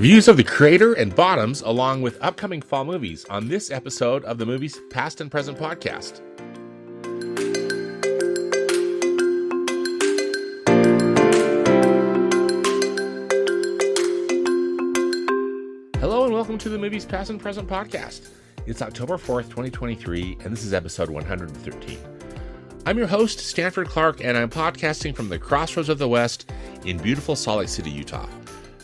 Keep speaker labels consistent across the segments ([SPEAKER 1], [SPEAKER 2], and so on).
[SPEAKER 1] Reviews of The Creator and Bottoms, along with upcoming fall movies on this episode of the Movies Past and Present podcast. Hello and welcome to the Movies Past and Present podcast. It's October 4th, 2023, and this is episode 113. I'm your host, Stanford Clark, and I'm podcasting from the crossroads of the West in beautiful Salt Lake City, Utah.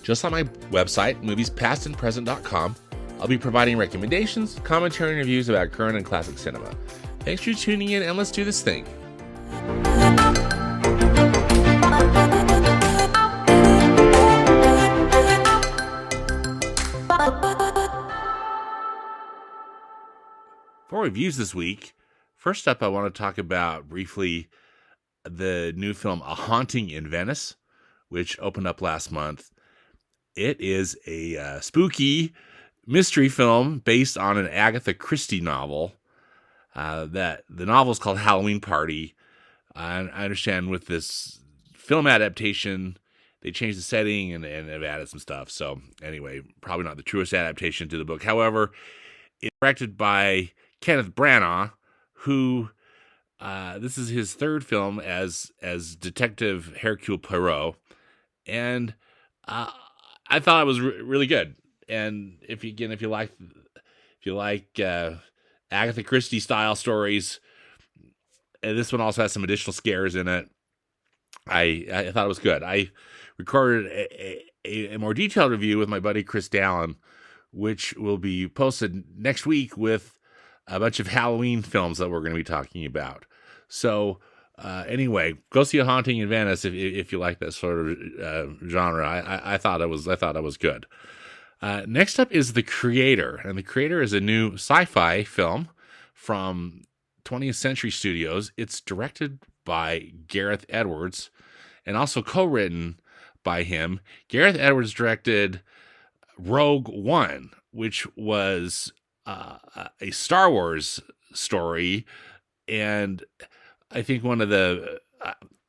[SPEAKER 1] Just on my website, moviespastandpresent.com, I'll be providing recommendations, commentary, and reviews about current and classic cinema. Thanks for tuning in, and let's do this thing. For reviews this week, first up I want to talk about briefly the new film A Haunting in Venice, which opened up last month. It is a spooky mystery film based on an Agatha Christie novel. That the novel is called Halloween Party. I understand with this film adaptation, they changed the setting and have added some stuff. So anyway, probably not the truest adaptation to the book. However, it's directed by Kenneth Branagh, who this is his third film as Detective Hercule Poirot, and I thought it was really good. And if you like Agatha Christie style stories, and this one also has some additional scares in it, I thought it was good. I recorded a more detailed review with my buddy Chris Dallin, which will be posted next week with a bunch of Halloween films that we're going to be talking about. So anyway, go see A Haunting in Venice if you like that sort of genre. I thought it was good. Next up is The Creator, and The Creator is a new sci-fi film from 20th Century Studios. It's directed by Gareth Edwards and also co-written by him. Gareth Edwards directed Rogue One, which was a Star Wars story, and I think one of the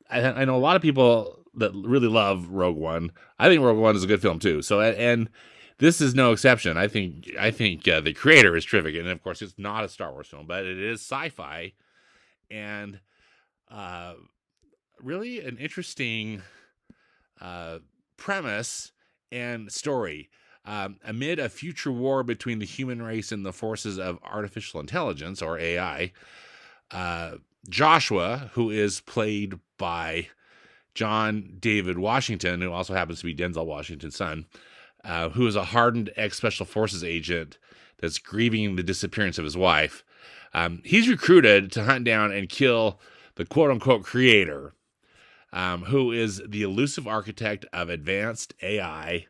[SPEAKER 1] I know a lot of people that really love Rogue One. I think Rogue One is a good film too. So and this is no exception. I think The Creator is terrific, and of course it's not a Star Wars film, but it is sci-fi, and really an interesting premise and story. Amid a future war between the human race and the forces of artificial intelligence, or AI, Joshua, who is played by John David Washington, who also happens to be Denzel Washington's son, who is a hardened ex-Special Forces agent that's grieving the disappearance of his wife. He's recruited to hunt down and kill the quote-unquote creator, who is the elusive architect of advanced AI,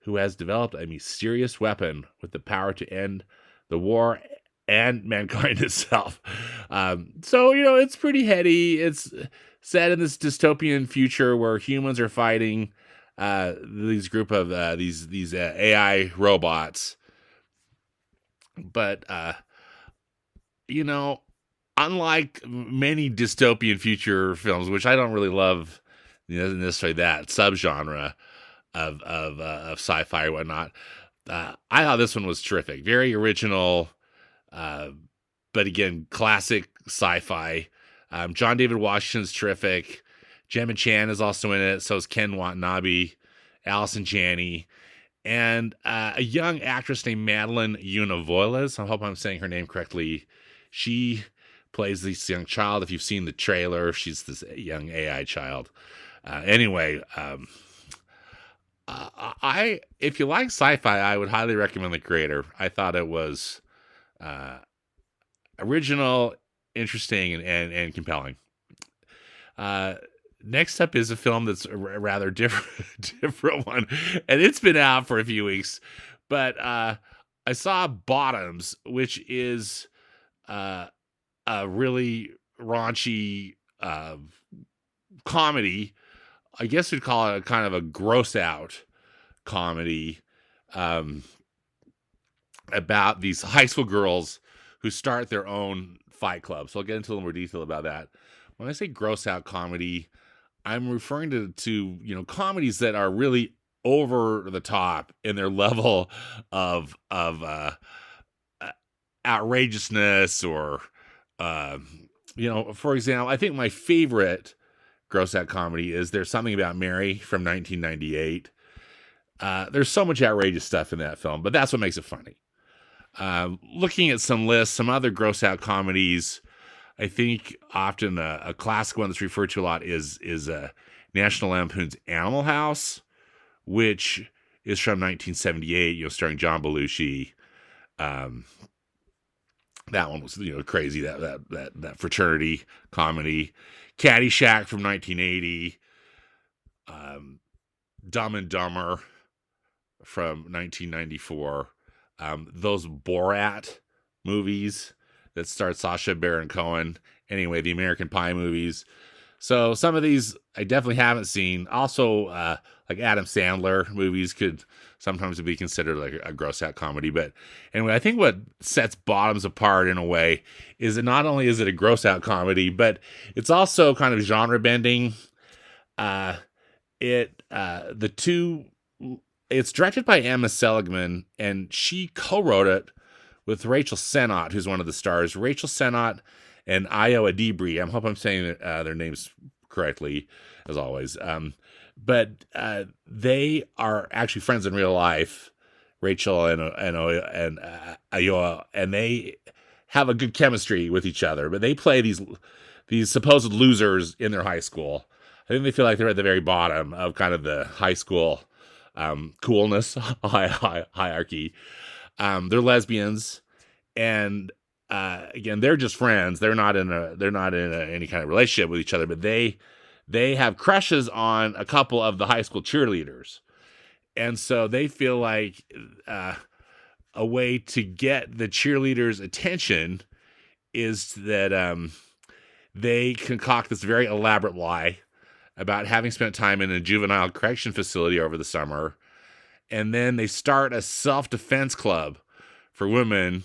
[SPEAKER 1] who has developed a mysterious weapon with the power to end the war and mankind itself. So, it's pretty heady. It's set in this dystopian future where humans are fighting these group of these AI robots. But, unlike many dystopian future films, which I don't really love necessarily that subgenre of sci-fi or whatnot, I thought this one was terrific. Very original, but again, classic sci-fi. John David Washington's terrific. Gemma Chan is also in it. So is Ken Watanabe, Allison Janney, and a young actress named Madeline Univoiles. I hope I'm saying her name correctly. She plays this young child. If you've seen the trailer, she's this young AI child. Anyway, if you like sci-fi, I would highly recommend The Creator. I thought it was original, interesting, and compelling. Next up is a film that's a rather different one, and it's been out for a few weeks. But I saw Bottoms, which is a really raunchy comedy. I guess we'd call it a kind of a gross out comedy about these high school girls who start their own fight club. So I'll get into a little more detail about that. When I say gross out comedy, I'm referring to comedies that are really over the top in their level of outrageousness, or for example, I think my favorite gross out comedy is There's Something About Mary from 1998. There's so much outrageous stuff in that film, but that's what makes it funny. Looking at some lists, some other gross out comedies, I think often a classic one that's referred to a lot is National Lampoon's Animal House, which is from 1978, starring John Belushi. That one was, crazy, that fraternity comedy. Caddyshack from 1980. Dumb and Dumber from 1994. Those Borat movies that starred Sacha Baron Cohen. Anyway, the American Pie movies. So some of these I definitely haven't seen. Also, like Adam Sandler movies could sometimes be considered like a gross out comedy. But anyway, I think what sets Bottoms apart in a way is that not only is it a gross out comedy, but it's also kind of genre bending. It's directed by Emma Seligman, and she co-wrote it with Rachel Sennott, who's one of the stars. Rachel Sennott and Ayo Edebiri. I hope I'm saying their names correctly, as always. But they are actually friends in real life, Rachel and Ayo, and they have a good chemistry with each other. But they play these supposed losers in their high school. I think they feel like they're at the very bottom of kind of the high school coolness hierarchy. They're lesbians, and again, they're just friends. They're not in any kind of relationship with each other, but they have crushes on a couple of the high school cheerleaders, and so they feel like a way to get the cheerleaders' attention is that they concoct this very elaborate lie about having spent time in a juvenile correction facility over the summer, and then they start a self-defense club for women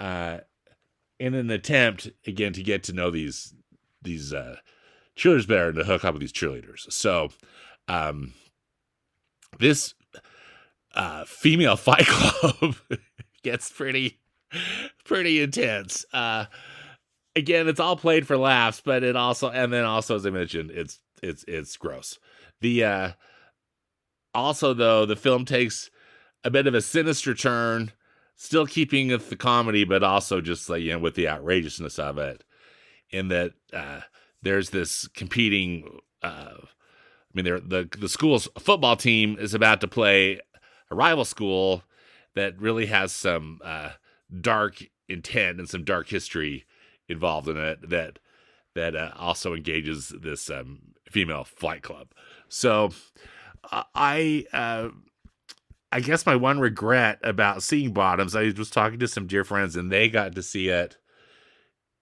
[SPEAKER 1] in an attempt, again, to get to know these cheerleaders better and to hook up with these cheerleaders. So this female fight club gets pretty intense. Again, it's all played for laughs, but also, as I mentioned, it's gross. Also, though, the film takes a bit of a sinister turn, still keeping with the comedy, but also just like, with the outrageousness of it, in that there's this competing. The school's football team is about to play a rival school that really has some dark intent and some dark history involved in it that also engages this female fight club. So I guess my one regret about seeing Bottoms, I was talking to some dear friends, and they got to see it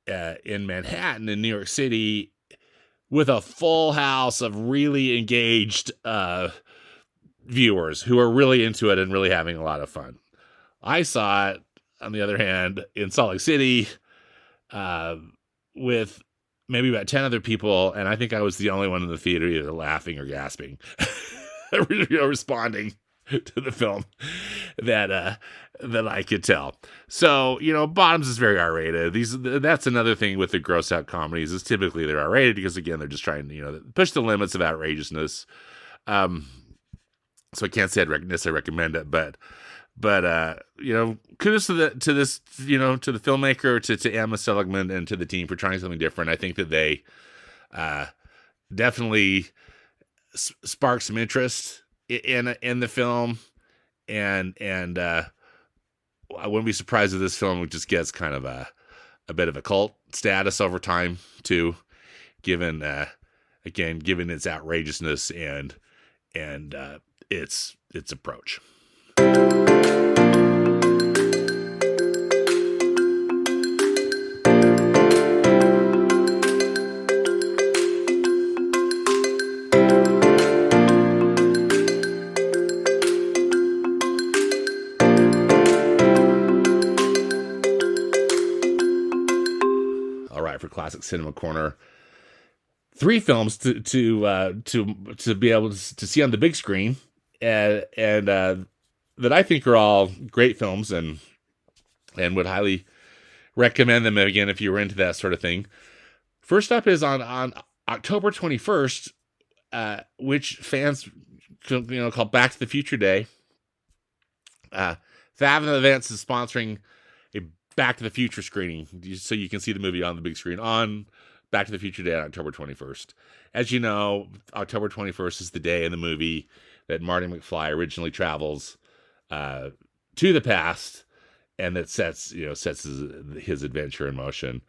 [SPEAKER 1] in Manhattan, in New York City, with a full house of really engaged viewers who are really into it and really having a lot of fun. I saw it, on the other hand, in Salt Lake City with maybe about 10 other people, and I think I was the only one in the theater either laughing or gasping, responding to the film that I could tell. So, Bottoms is very R-rated. That's another thing with the gross out comedies, is typically they're R-rated because, again, they're just trying to, push the limits of outrageousness. So I can't say I'd necessarily recommend it, but kudos to the filmmaker, to Emma Seligman, and to the team for trying something different. I think that they definitely spark some interest in the film, and I wouldn't be surprised if this film just gets kind of a bit of a cult status over time too, given its outrageousness and its approach. For Classic Cinema Corner, 3 films to be able to see on the big screen and that I think are all great films and would highly recommend them again if you were into that sort of thing. First up is on October 21st, which fans call Back to the Future Day. Fathom Events is sponsoring a Back to the Future screening, so you can see the movie on the big screen on Back to the Future Day on October 21st. As you know, October 21st is the day in the movie that Marty McFly originally travels to the past, and that sets his adventure in motion.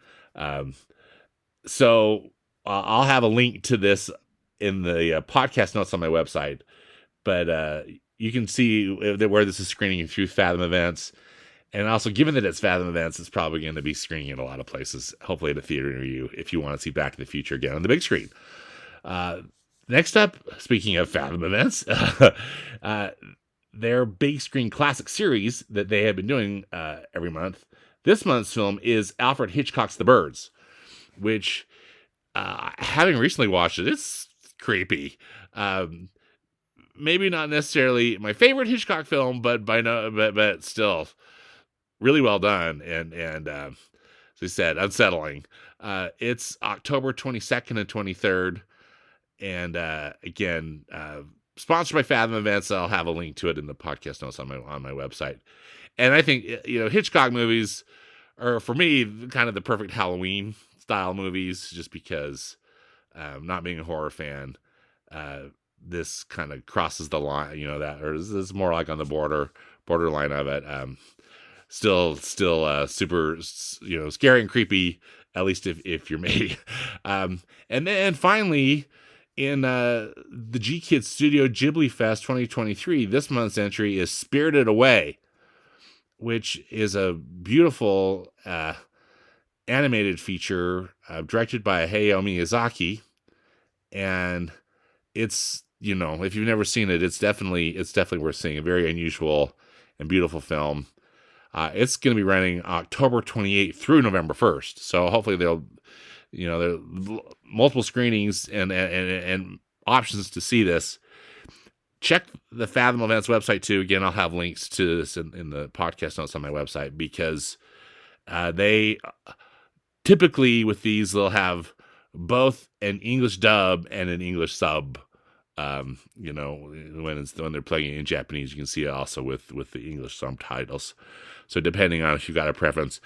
[SPEAKER 1] So I'll have a link to this in the podcast notes on my website, but you can see where this is screening through Fathom Events. And also, given that it's Fathom Events, it's probably going to be screening in a lot of places, hopefully at a theater near you, if you want to see Back to the Future again on the big screen. Next up, speaking of Fathom Events, their big screen classic series that they have been doing every month. This month's film is Alfred Hitchcock's The Birds, which, having recently watched it, it's creepy. Maybe not necessarily my favorite Hitchcock film, but still really well done, and as I said, unsettling. It's October 22nd and 23rd, and again, sponsored by Fathom Events. I'll have a link to it in the podcast notes on my website. And I think Hitchcock movies are, for me, kind of the perfect Halloween style movies, just because, not being a horror fan, this kind of crosses the line, or this is more like on the borderline of it. Still super, scary and creepy, at least if you're me. And then finally, in the G-Kids Studio Ghibli Fest 2023, this month's entry is Spirited Away, which is a beautiful animated feature directed by Hayao Miyazaki. And it's, if you've never seen it, it's definitely worth seeing. A very unusual and beautiful film. It's going to be running October 28th through November 1st. So hopefully there are multiple screenings and options to see this. Check the Fathom Events website too. Again, I'll have links to this in the podcast notes on my website, because they typically, with these, they'll have both an English dub and an English sub. When they're playing it in Japanese, you can see it also with the English subtitles. So depending on if you've got a preference,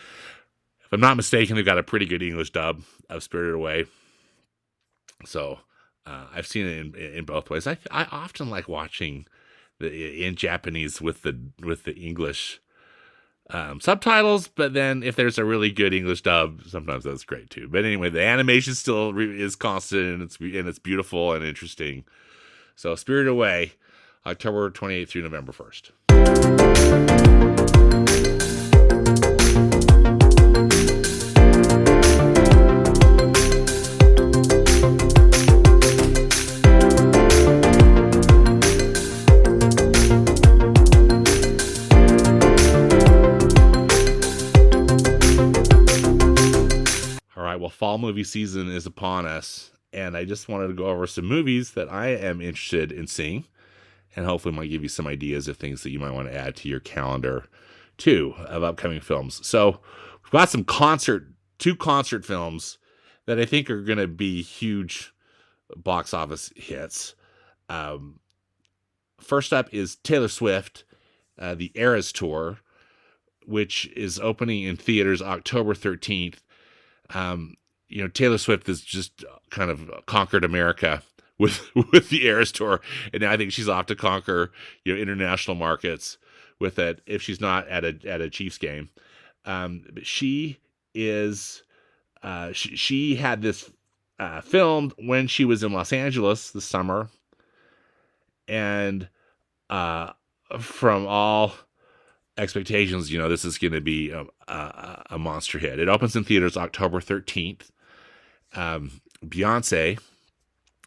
[SPEAKER 1] if I'm not mistaken, they've got a pretty good English dub of Spirited Away. So I've seen it in both ways. I often like watching in Japanese with the English subtitles, but then if there's a really good English dub, sometimes that's great too. But anyway, the animation still is constant, and it's beautiful and interesting. So Spirited Away, October 28th through November 1st. Well, fall movie season is upon us, and I just wanted to go over some movies that I am interested in seeing, and hopefully might give you some ideas of things that you might want to add to your calendar too of upcoming films. So we've got two concert films that I think are going to be huge box office hits. First up is Taylor Swift, the Eras Tour, which is opening in theaters October 13th. Taylor Swift has just kind of conquered America with the Eras Tour, and now I think she's off to conquer international markets with it, if she's not at a Chiefs game. But she is she had this filmed when she was in Los Angeles this summer, and from all expectations, this is going to be a monster hit. It opens in theaters October 13th. Beyonce,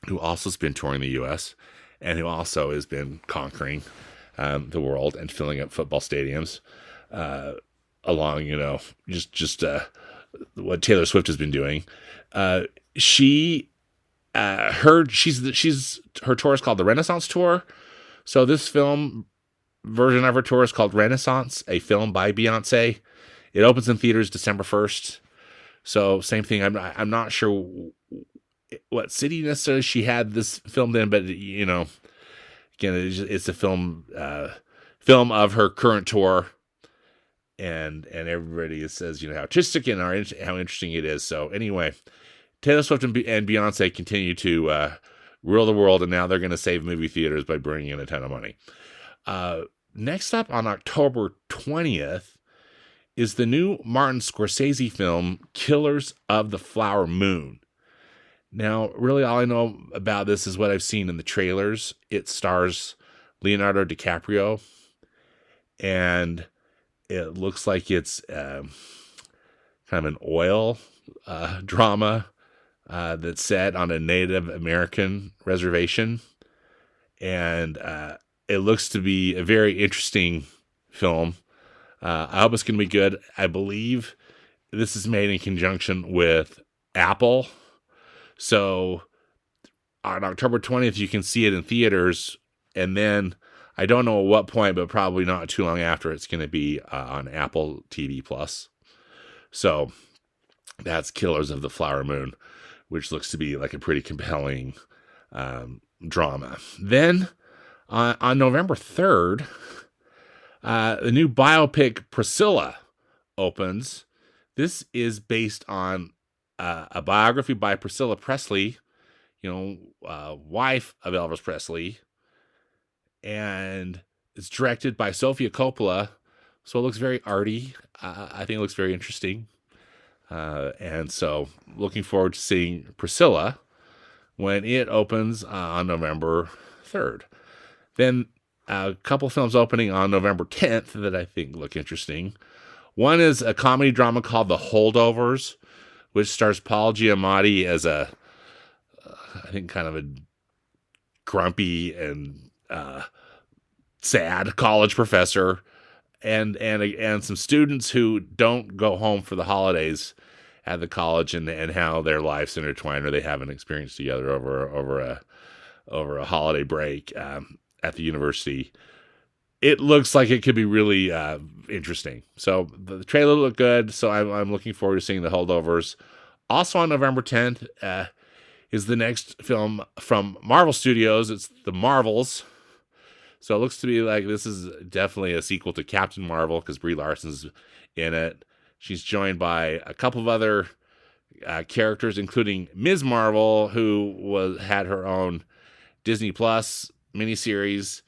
[SPEAKER 1] who also has been touring the U.S. and who also has been conquering the world and filling up football stadiums, along, just what Taylor Swift has been doing. Her tour is called the Renaissance Tour. So this film version of her tour is called Renaissance, a film by Beyonce. It opens in theaters December 1st. So same thing. I'm not sure what city necessarily she had this filmed in, but again, it's a film of her current tour, and everybody says how artistic and how interesting it is. So anyway, Taylor Swift and Beyonce continue to rule the world, and now they're going to save movie theaters by bringing in a ton of money. Next up on October 20th is the new Martin Scorsese film, Killers of the Flower Moon. Now, really all I know about this is what I've seen in the trailers. It stars Leonardo DiCaprio, and it looks like it's kind of an oil drama that's set on a Native American reservation. And it looks to be a very interesting film. I hope it's going to be good. I believe this is made in conjunction with Apple. So on October 20th, you can see it in theaters. And then I don't know at what point, but probably not too long after, it's going to be on Apple TV Plus. So that's Killers of the Flower Moon, which looks to be like a pretty compelling drama. Then on November 3rd, the new biopic Priscilla opens. This is based on a biography by Priscilla Presley, wife of Elvis Presley, and it's directed by Sofia Coppola. So it looks very arty. I think it looks very interesting. And so looking forward to seeing Priscilla when it opens on November 3rd. Then a couple films opening on November 10th that I think look interesting. One is a comedy drama called The Holdovers, which stars Paul Giamatti as I think kind of a grumpy and sad college professor, and some students who don't go home for the holidays at the college, and how their lives intertwine, or they have an experience together over a holiday break at the university. It looks like it could be really interesting. So the trailer looked good, so I'm looking forward to seeing The Holdovers. Also on November 10th is the next film from Marvel Studios. It's The Marvels. So it looks to be like this is definitely a sequel to Captain Marvel, because Brie Larson's in it. She's joined by a couple of other characters, including Ms. Marvel, who had her own Disney Plus miniseries.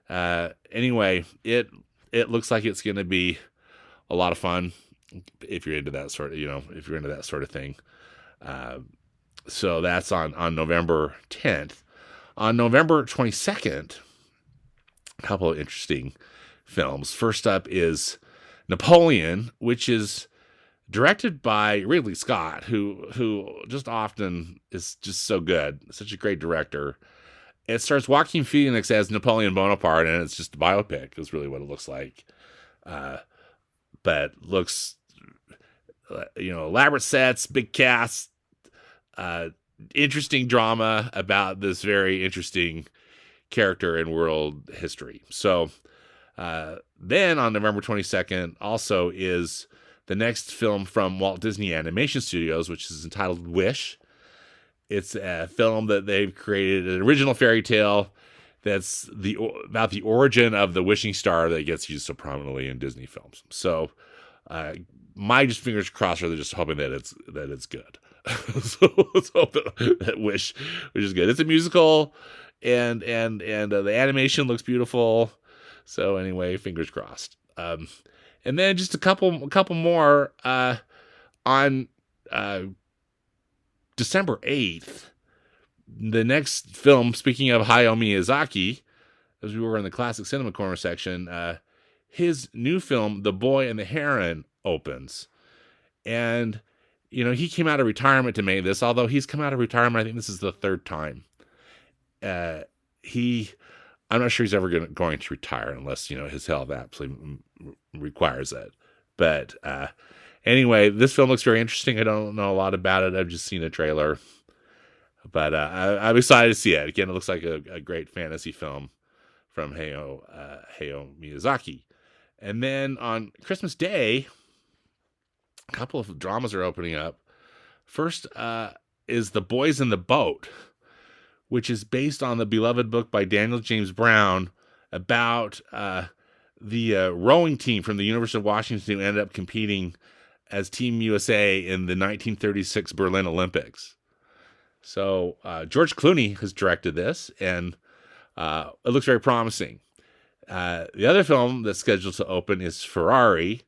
[SPEAKER 1] Anyway, it looks like it's going to be a lot of fun if you're into that sort of thing. So that's on November 10th. On November 22nd, a couple of interesting films. First up is Napoleon, which is directed by Ridley Scott, who just often is just so good, such a great director. It stars Joaquin Phoenix as Napoleon Bonaparte, and it's just a biopic, is really what it looks like. But looks, elaborate sets, big cast, interesting drama about this very interesting character in world history. So then on November 22nd also is the next film from Walt Disney Animation Studios, which is entitled Wish. It's a film that they've created, an original fairy tale that's about the origin of the wishing star that gets used so prominently in Disney films. So my just fingers crossed are just hoping that it's good. So let's hope that Wish is good. It's a musical, and the animation looks beautiful. So anyway, fingers crossed. And then just a couple more on December 8th. The next film, speaking of Hayao Miyazaki, as we were in the Classic Cinema Corner section, his new film, The Boy and the Heron, opens. And, he came out of retirement to make this, although he's come out of retirement, I think this is the third time. I'm not sure he's ever going to retire unless, his health absolutely requires it. But anyway, this film looks very interesting. I don't know a lot about it. I've just seen a trailer. But I'm excited to see it. Again, it looks like a great fantasy film from Hayao Miyazaki. And then on Christmas Day, a couple of dramas are opening up. First is The Boys in the Boat, which is based on the beloved book by Daniel James Brown about the rowing team from the University of Washington who ended up competing as Team USA in the 1936 Berlin Olympics. So George Clooney has directed this, and it looks very promising. The other film that's scheduled to open is Ferrari,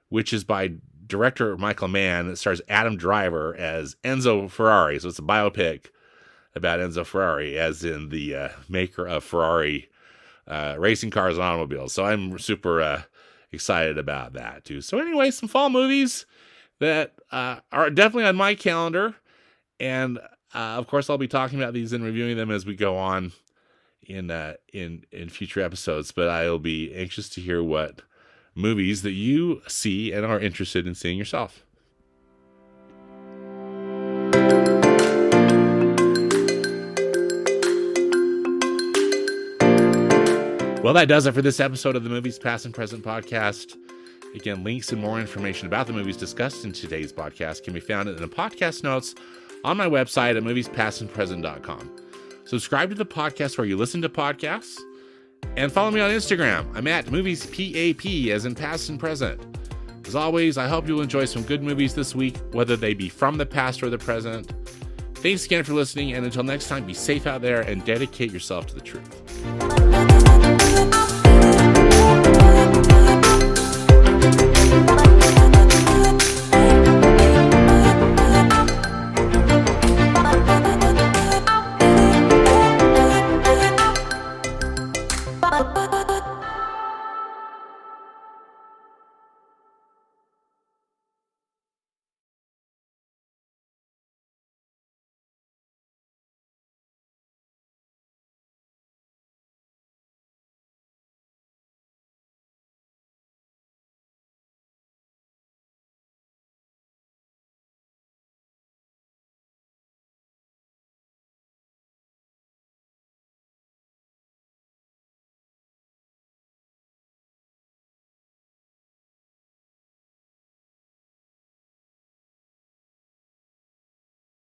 [SPEAKER 1] which is by director Michael Mann. That stars Adam Driver as Enzo Ferrari. So it's a biopic about Enzo Ferrari, as in the maker of Ferrari racing cars and automobiles. So I'm super excited about that too. So anyway, some fall movies that are definitely on my calendar. And of course, I'll be talking about these and reviewing them as we go on in future episodes. But I'll be anxious to hear what movies that you see and are interested in seeing yourself. Well, that does it for this episode of the Movies Past and Present podcast. Again, links and more information about the movies discussed in today's podcast can be found in the podcast notes on my website at moviespastandpresent.com. Subscribe to the podcast where you listen to podcasts, and follow me on Instagram. I'm at moviespap, as in past and present. As always, I hope you'll enjoy some good movies this week, whether they be from the past or the present. Thanks again for listening, and until next time, be safe out there and dedicate yourself to the truth.